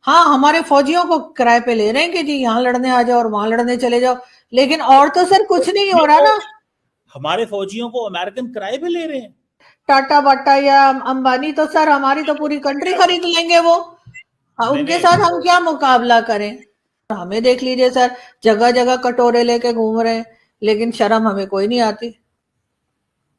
हाँ, हमारे फौजियों को किराए पे ले रहे हैं कि जी यहाँ लड़ने आ जाओ और वहां लड़ने चले जाओ, लेकिन और तो सर कुछ नहीं हो ये रहा तो ना। हमारे फौजियों को अमेरिकन किराए पे ले रहे हैं। टाटा बाटा या अंबानी तो सर हमारी तो पूरी कंट्री खरीद लेंगे वो। हाँ, नहीं उनके नहीं, साथ हम क्या मुकाबला करें। हमें देख लीजिए सर, जगह जगह कटोरे लेके घूम रहे हैं, लेकिन शर्म हमें कोई नहीं आती।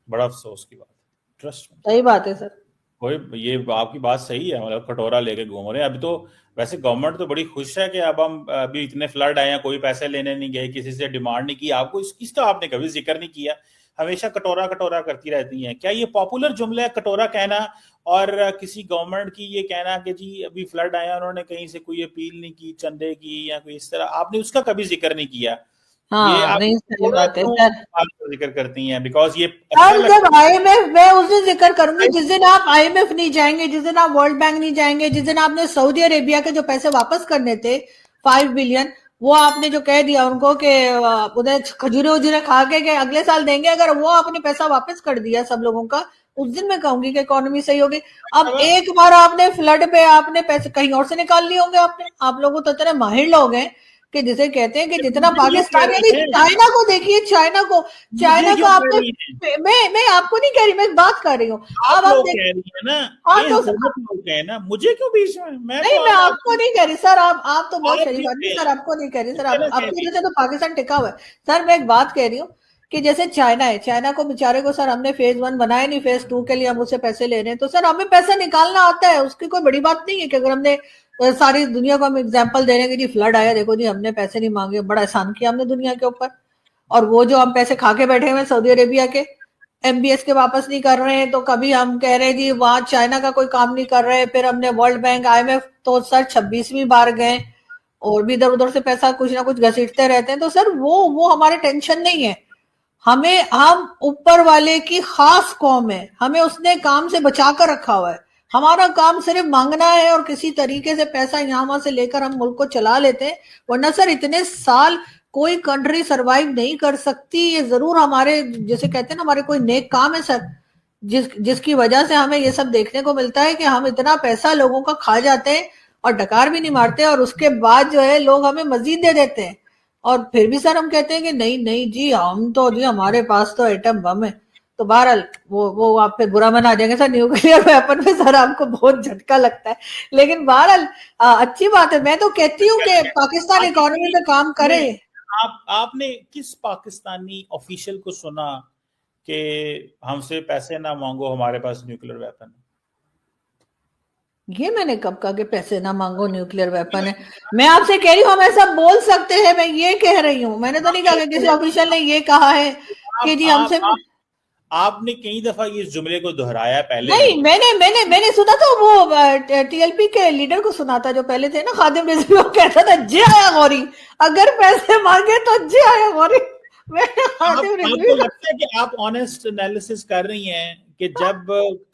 बड़ा अफसोस की बात है, ट्रस्ट में। सही बात है सर। कोई, ये आपकी बात सही है, मतलब कटोरा लेके घूम रहे हैं अभी तो। वैसे गवर्नमेंट तो बड़ी खुश है कि अब हम अभी इतने फ्लड आए हैं, कोई पैसे लेने नहीं गए, किसी से डिमांड नहीं की। आपको इसका आपने कभी जिक्र नहीं किया, हमेशा कटोरा कटोरा करती रहती हैं। क्या ये पॉपुलर जुमला है कटोरा कहना? और किसी गवर्नमेंट की ये कहना कि जी अभी फ्लड आया, उन्होंने कहीं से कोई अपील नहीं की चंदे की या कोई इस तरह, आपने उसका कभी जिक्र नहीं किया? ये हाँ, आप नहीं सही थोड़ा बात है क्यों सर। बात का जिक्र करती हैं? बिकॉज ये अच्छा सर जब लगता आईएमएफ, मैं उस दिन जिक्र करूंगी है। जिस दिन आप आईएमएफ नहीं जाएंगे, जिस दिन आप वर्ल्ड बैंक नहीं जाएंगे, जिस दिन आपने सऊदी अरेबिया के जो पैसे वापस करने थे 5 बिलियन, वो आपने जो कह दिया उनको कि उधर खजूरे उजूरे खा के अगले साल देंगे, अगर वो आपने पैसा वापस कर दिया सब लोगों का, उस दिन मैं कहूंगी कि इकोनॉमी सही होगी। अब अब एक बार आपने फ्लड पे आपने पैसे कहीं और से निकाल लिए होंगे आपने, आप लोगों तो इतने माहिर लोग हैं कि जिसे कहते हैं कि जितना मुझे क्यों कह पाकिस्तान, यानी रही है? चाइना को देखिए, चाइना को, मुझे चाइना क्यों का कह आपने, रही है? मैं आपको नहीं कह रही, मैं बात कर रही हूँ। आप अब आप लोग देख, कह रही है ना, हाँ ये तो हुकूमत लोग कहे ना, मुझे क्यों बीच में? मैं नहीं, तो मैं आप आपको नहीं कह रही सर, आप तो बहुत आप शरीफ क्यों आदमी, कहे? सर आपको नहीं कह रही सर, मुझे आप ना कहे आपकी वजह बीच से तो पाकिस्तान टिका हुआ है। सर मैं एक बात कह रही हूँ कि जैसे चाइना है, चाइना को बेचारे को सर हमने फेज 1 बनाया नहीं, फेज 2 के लिए हम उससे पैसे ले रहे हैं, तो सर हमें पैसा निकालना आता है, उसकी कोई बड़ी बात नहीं है कि अगर हमने सारी दुनिया को हम एग्जाम्पल दे रहे हैं कि जी फ्लड आया, देखो जी हमने पैसे नहीं मांगे, बड़ा एहसान किया हमने दुनिया के ऊपर। और वो जो हम पैसे खा के बैठे हुए हैं सऊदी अरेबिया के, एमबीएस के वापस नहीं कर रहे हैं, तो कभी हम कह रहे हैं जी वहां चाइना का कोई काम नहीं कर रहे, फिर हमने वर्ल्ड बैंक आईएमएफ तो सर 26वीं बार गए, और भी इधर उधर से पैसा कुछ ना कुछ घसीटते रहते हैं, तो सर वो हमारे टेंशन नहीं है। हमें, हम ऊपर वाले की खास कौम है, हमें उसने काम से बचा कर रखा हुआ है। हमारा काम सिर्फ मांगना है और किसी तरीके से पैसा यहाँ वहां से लेकर हम मुल्क को चला लेते हैं। वरना सर इतने साल कोई कंट्री सरवाइव नहीं कर सकती, ये जरूर हमारे जैसे कहते हैं ना, हमारे कोई नेक काम है सर, जिसकी वजह से हमें ये सब देखने को मिलता है कि हम इतना पैसा लोगों का खा जाते हैं और डकार भी नहीं मारते, और उसके बाद जो है लोग हमें मजीद दे देते हैं, और फिर भी सर हम कहते हैं कि नहीं नहीं जी हम तो जी हमारे पास तो एटम बम है। तो बहरहाल वो आप पे बुरा मना जाएंगे सर, न्यूक्लियर वेपन पे सर आपको बहुत झटका लगता है, लेकिन बहरहाल अच्छी बात है, मैं तो कहती हूँ कि पाकिस्तान आपने इकोनॉमी पे काम आपने करे। आपने किस पाकिस्तानी ऑफिशियल को सुना कि हमसे पैसे ना मांगो, हमारे पास न्यूक्लियर वेपन ये मैंने कब कहा कि पैसे ना मांगो, न्यूक्लियर वेपन है? मैं आपसे कह रही हूँ हम ऐसा बोल सकते हैं, मैं ये कह रही हूँ, मैंने तो नहीं कहा कि किसी है? ऑफिशियल ने ये कहा है कि जी हमसे। आप आपने कई दफा ये जुमले को दोहराया पहले भी। नहीं, मैंने मैंने मैंने सुना था वो टीएलपी के लीडर को सुना था जो पहले थे ना, खादिम रिजवी, वो कहता था जे आया गौरी, अगर पैसे मांगे तो जे आया गौरी। मैं खादिम रिजवी आपको का। लगता है कि आप ऑनेस्ट एनालिसिस कर रही हैं कि जब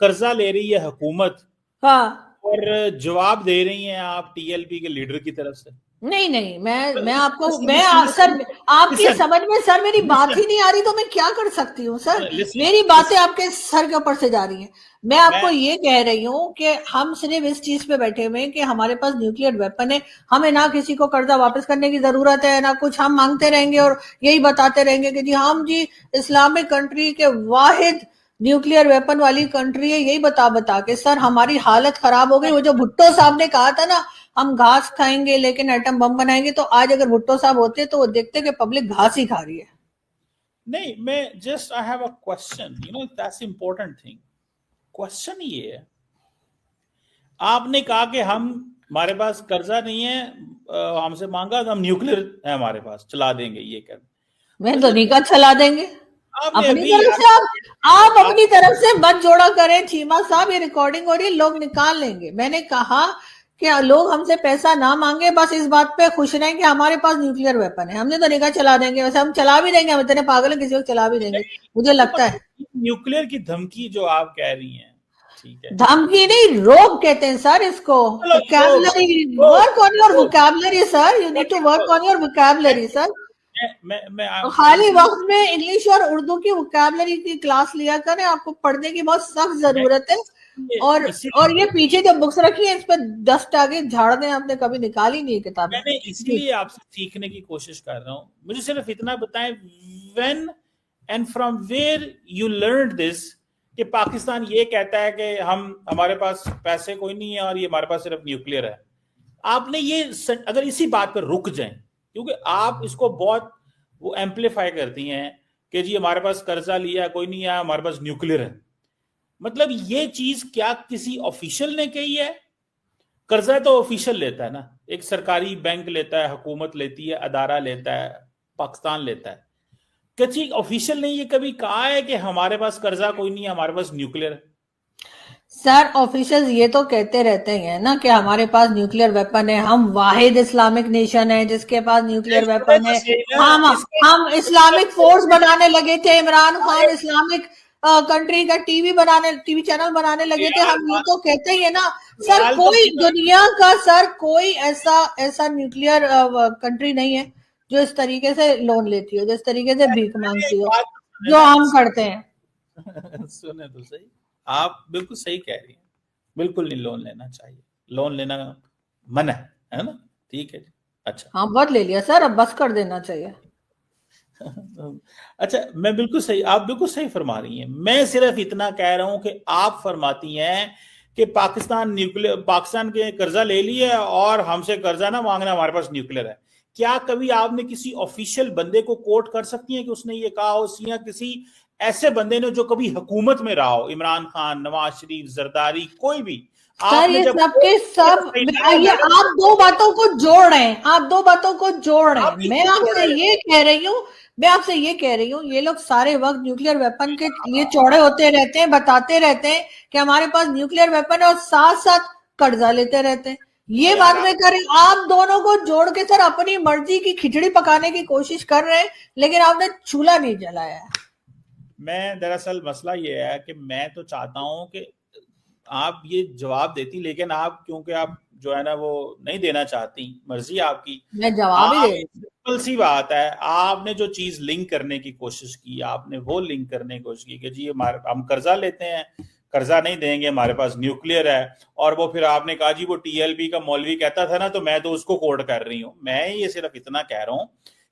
कर्जा ले रही है हुकूमत हाँ, और जवाब दे रही हैं आप टीएलपी के लीडर की तरफ से? नहीं नहीं, मैं आपको, सर लिसन आपकी लिसन समझ में सर मेरी बात लिसन ही नहीं आ रही, तो मैं क्या कर सकती हूँ सर, मेरी बातें लिसन आपके सर के ऊपर से जा रही हैं। मैं मैं आपको ये कह रही हूँ कि हम सिर्फ इस चीज पे बैठे हुए हैं कि हमारे पास न्यूक्लियर वेपन है, हमें ना किसी को कर्जा वापस करने की जरूरत है ना कुछ, हम मांगते रहेंगे और यही बताते रहेंगे कि जी हम जी इस्लामिक कंट्री के वाहिद न्यूक्लियर वेपन वाली कंट्री है, यही बता बता के सर हमारी हालत खराब हो गई। वो जो भुट्टो साहब ने कहा था ना, हम घास खाएंगे लेकिन एटम बम बनाएंगे, तो आज अगर भुट्टो साहब होते तो वो देखते कि पब्लिक घास ही खा रही है। नहीं, मैं just I have a question, that's important thing. Question ये है, आपने कहा कि हम, हमारे पास कर्जा नहीं है, हमसे मांगा तो हम न्यूक्लियर है हमारे पास, चला देंगे ये कर। मैं तो अच्छा, नहीं कहा चला देंगे। आपने अपनी अभी तरफ से आप आप अपनी तरफ से मत जोड़ा करें चीमा साहब, ये रिकॉर्डिंग हो रही है, लोग निकाल लेंगे। मैंने कहा कि लोग हमसे पैसा ना मांगे, बस इस बात पे खुश रहें कि हमारे पास न्यूक्लियर वेपन है, हमने तो नहीं कहा चला देंगे, वैसे हम चला भी देंगे, हम इतने पागल हैं किसी को चला भी देंगे, मुझे तो लगता है। न्यूक्लियर की धमकी जो आप कह रही हैं, ठीक है, धमकी नहीं, रोग कहते हैं सर इसको। चलो रोक वोकैबलरी, रोक वर्क ऑन योर रोक vocabulary sir, you need to work on your vocabulary sir. और खाली इसीलिए वक्त में इंग्लिश और उर्दू की वोकैबलरी की क्लास लिया करें, आपको पढ़ने की बहुत सख्त मैं जरूरत है। और ये पीछे जो बुक्स रखी है इस पे डस्ट आगे झाड़ दें, आपने कभी निकाली नहीं है किताबें। मैंने इसीलिए आपसे सीखने की कोशिश कर रहा हूं, मुझे सिर्फ इतना बताएं, when and from where you learn this, कि पाकिस्तान ये कहता है कि हमारे पास पैसे कोई नहीं है और ये हमारे पास सिर्फ न्यूक्लियर है। आपने ये अगर इसी बात पर रुक जाएं, क्योंकि आप इसको बहुत वो एम्पलीफाई करती हैं कि जी हमारे पास कर्जा लिया कोई नहीं है, हमारे पास न्यूक्लियर है। मतलब ये चीज क्या किसी ऑफिशियल ने कही है? कर्जा तो ऑफिशियल लेता है ना, एक सरकारी बैंक लेता है, हुकूमत लेती है, अदारा लेता है, पाकिस्तान लेता है। किसी ऑफिशियल ने ये कभी कहा है कि हमारे पास कर्जा कोई नहीं है, हमारे पास न्यूक्लियर है? सर ऑफिशियल्स ये तो कहते रहते हैं ना कि हमारे पास न्यूक्लियर वेपन है, हम वाहिद इस्लामिक नेशन है जिसके पास न्यूक्लियर वेपन है। हम इस्लामिक फोर्स बनाने लगे थे, इमरान खान इस्लामिक कंट्री का टीवी चैनल बनाने लगे थे, हम ये तो कहते ही है ना। सर कोई दुनिया का सर कोई ऐसा न्यूक्लियर कंट्री नहीं है जो इस तरीके से लोन लेती हो, जिस तरीके से भीख मांगती हो, जो हम करते हैं। सुने तो सही, आप बिल्कुल सही कह रही हैं, बिल्कुल नहीं लोन लेना चाहिए, लोन लेना मना है ना? ठीक है, अच्छा हाँ बहुत ले लिया सर, अब बस कर देना चाहिए। अच्छा, मैं बिल्कुल सही, आप बिल्कुल सही फरमा रही हैं। मैं सिर्फ इतना कह रहा हूं कि आप फरमाती हैं कि पाकिस्तान के कर्जा ले लिया और हमसे कर्जा ना मांगना, हमारे पास न्यूक्लियर है। क्या कभी आपने किसी ऑफिशियल बंदे को कोट कर सकती हैं कि उसने ये कहा हो, या किसी ऐसे बंदे ने जो कभी हुकूमत में रहा हो, इमरान खान, नवाज शरीफ, जरदारी, कोई भी? सर ये सबके सब, ये आप दो बातों को जोड़ रहे हैं, आप दो बातों को जोड़ रहे हैं। मैं आपसे ये कह रही हूँ, ये लोग सारे वक्त न्यूक्लियर वेपन के लिए चौड़े होते रहते हैं, बताते रहते हैं कि हमारे पास न्यूक्लियर वेपन है और साथ साथ कर्जा लेते रहते हैं। ये बात मैं कर रही हूँ, आप दोनों को जोड़ के सर अपनी मर्जी की खिचड़ी पकाने की कोशिश कर रहे हैं, लेकिन आपने चूल्हा नहीं जलाया है। मैं दरअसल मसला ये है कि मैं तो चाहता हूं कि आप ये जवाब देती, लेकिन आप क्योंकि आप जो है ना वो नहीं देना चाहती, मर्जी आपकी। मैं जवाब ही दे, सिंपल सी बात है, आपने जो चीज लिंक करने की कोशिश की, आपने वो लिंक करने की कोशिश की कि जी हम कर्जा लेते हैं, कर्जा नहीं देंगे, हमारे पास न्यूक्लियर है। और वो फिर आपने कहा जी वो टीएलपी का मौलवी कहता था ना, तो मैं तो उसको कोट कर रही हूं। मैं ये सिर्फ इतना कह रहा हूं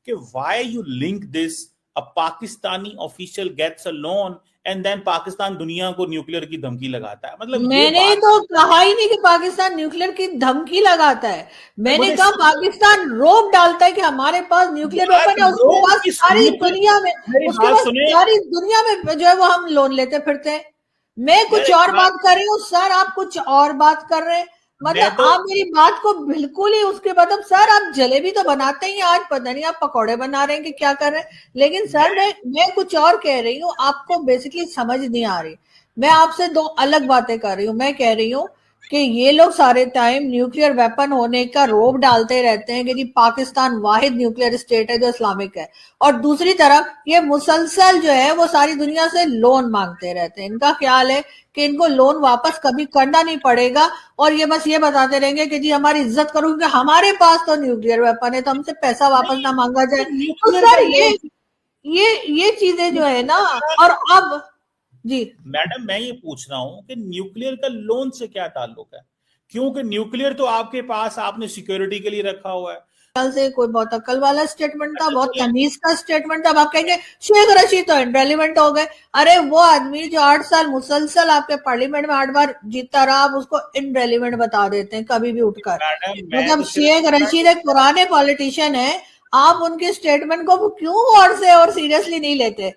कि why you link this, a Pakistani official gets a loan and then Pakistan दुनिया को न्यूक्लियर की धमकी लगाता है। मतलब मैंने तो कहा ही नहीं कि पाकिस्तान न्यूक्लियर की धमकी लगाता है, मैंने कहा पाकिस्तान रोप डालता है कि हमारे पास न्यूक्लियर वेपन है, उसके पास सारी दुनिया में, जो है वो हम लोन लेते फिरते हैं। मैं कुछ और बात कर रही हूँ सर, आप कुछ और बात कर रहे हैं। मतलब आप मेरी बात को बिल्कुल ही उसके मतलब सर आप जलेबी तो बनाते ही, आज पता नहीं आप पकौड़े बना रहे हैं कि क्या कर रहे हैं। लेकिन सर मैं कुछ और कह रही हूँ, आपको बेसिकली समझ नहीं आ रही। मैं आपसे दो अलग बातें कर रही हूँ। मैं कह रही हूँ कि ये लोग सारे टाइम न्यूक्लियर वेपन होने का रोब डालते रहते हैं कि जी पाकिस्तान वाहिद न्यूक्लियर स्टेट है जो इस्लामिक है, और दूसरी तरफ ये मुसलसल जो है वो सारी दुनिया से लोन मांगते रहते हैं। इनका ख्याल है कि इनको लोन वापस कभी करना नहीं पड़ेगा, और ये बस ये बताते रहेंगे कि जी हमारी इज्जत करो क्योंकि हमारे पास तो न्यूक्लियर वेपन है, तो हमसे पैसा वापस ना मांगा जाए। तो सर ये चीजें जो है ना, और अब जी मैडम मैं ये पूछ रहा हूं कि न्यूक्लियर का लोन से क्या ताल्लुक है? क्योंकि न्यूक्लियर तो आपके पास आपने सिक्योरिटी के लिए रखा हुआ है। से कोई बहुत अक्ल वाला स्टेटमेंट था, बहुत तमीज का स्टेटमेंट था। आप कहेंगे शेख रशीद तो इनरेलीवेंट हो गए। अरे वो आदमी जो 8 साल मुसलसल आपके पार्लियामेंट में 8 बार जीतता रहा, आप उसको इनरेलीवेंट बता देते हैं कभी भी उठकर। मतलब शेख रशीद एक पुराने पॉलिटिशियन है, आप उनके स्टेटमेंट को क्यों गौर से और सीरियसली नहीं लेते?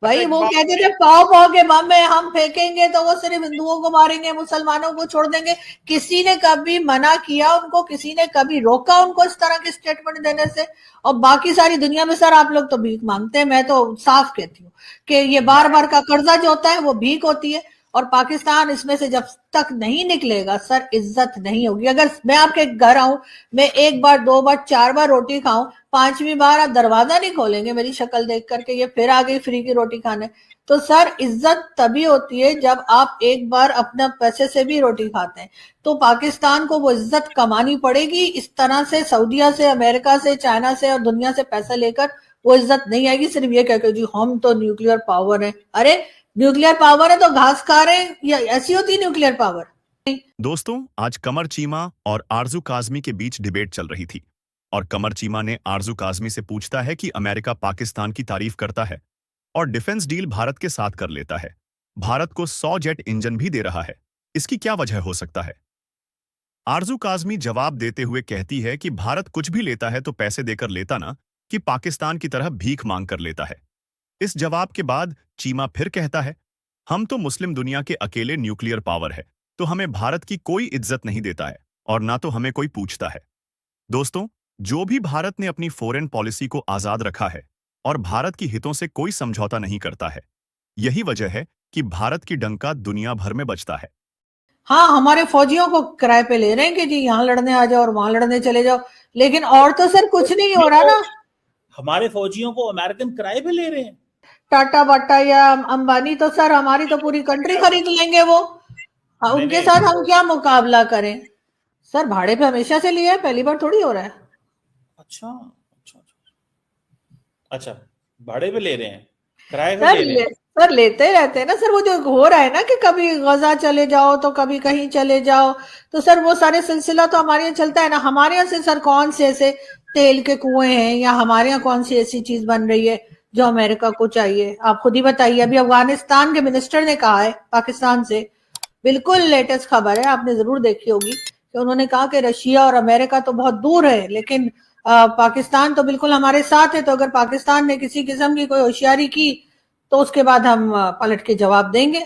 भाई वो कहते थे पाव पाव के बम में हम फेंकेंगे तो वो सिर्फ हिंदुओं को मारेंगे, मुसलमानों को छोड़ देंगे। किसी ने कभी मना किया उनको? किसी ने कभी रोका उनको इस तरह के स्टेटमेंट देने से? और बाकी सारी दुनिया में सर आप लोग तो भीख मांगते हैं। मैं तो साफ कहती हूँ कि ये बार बार का कर्जा जो होता है वो भीख होती है, और पाकिस्तान इसमें से जब तक नहीं निकलेगा सर इज्जत नहीं होगी। अगर मैं आपके घर आऊं, मैं 1 बार 2 बार 4 बार रोटी खाऊं, 5वीं बार आप दरवाजा नहीं खोलेंगे मेरी शक्ल देख करके ये फिर आ गई फ्री की रोटी खाने। तो सर इज्जत तभी होती है जब आप एक बार अपना पैसे से भी रोटी खाते हैं। तो पाकिस्तान को वो इज्जत कमानी पड़ेगी। इस तरह से सऊदीया से, अमेरिका से, चाइना से और दुनिया से पैसा लेकर वो इज्जत नहीं आएगी। सिर्फ ये कहकर जी हम तो न्यूक्लियर पावर है। अरे न्यूक्लियर पावर है तो घास खा रहे हैं, या ऐसी होती है न्यूक्लियर पावर। दोस्तों, आज कमर चीमा और आरजू काजमी के बीच डिबेट चल रही थी और कमर चीमा ने आरजू काजमी से पूछता है कि अमेरिका पाकिस्तान की तारीफ करता है और डिफेंस डील भारत के साथ कर लेता है, भारत को 100 जेट इंजन भी दे रहा है, इसकी क्या वजह हो सकता है? आरजू काजमी जवाब देते हुए कहती है कि भारत कुछ भी लेता है तो पैसे देकर लेता ना, कि पाकिस्तान की तरह भीख मांग कर लेता है। इस जवाब के बाद चीमा फिर कहता है, हम तो मुस्लिम दुनिया के अकेले न्यूक्लियर पावर है, तो हमें भारत की कोई इज्जत नहीं देता है और ना तो हमें कोई पूछता है। दोस्तों, जो भी भारत ने अपनी फॉरेन पॉलिसी को आजाद रखा है और भारत की हितों से कोई समझौता नहीं करता है, यही वजह है कि भारत की डंका दुनिया भर में बजता है। हाँ, हमारे फौजियों को किराए पे ले रहे हैं कि जी यहाँ लड़ने आ जाओ और वहां लड़ने चले जाओ, लेकिन और तो सर कुछ नहीं हो रहा ना। हमारे फौजियों को अमेरिकन किराए पे ले रहे हैं। टाटा बाटा या अंबानी तो सर हमारी तो पूरी कंट्री खरीद लेंगे वो। नहीं उनके नहीं, साथ हम क्या मुकाबला करें? सर भाड़े पे हमेशा से लिया है, पहली बार थोड़ी हो रहा है। अच्छा अच्छा अच्छा अच्छा, भाड़े पे ले रहे हैं, किराए पे सर ले रहे हैं। सर लेते रहते हैं ना सर, वो जो हो रहा है ना कि कभी गजा चले जाओ तो कभी कहीं चले जाओ, तो सर वो सारे सिलसिला तो हमारे यहाँ चलता है ना। हमारे यहाँ से सर कौन से ऐसे तेल के कुएं हैं, या हमारे यहाँ कौन सी ऐसी चीज बन रही है जो अमेरिका को चाहिए? आप खुद ही बताइए। अभी अफगानिस्तान के मिनिस्टर ने कहा है पाकिस्तान से, बिल्कुल लेटेस्ट खबर है, आपने जरूर देखी होगी, कि उन्होंने कहा कि रशिया और अमेरिका तो बहुत दूर है, लेकिन पाकिस्तान तो बिल्कुल हमारे साथ है, तो अगर पाकिस्तान ने किसी किस्म की कोई होशियारी की तो उसके बाद हम पलट के जवाब देंगे।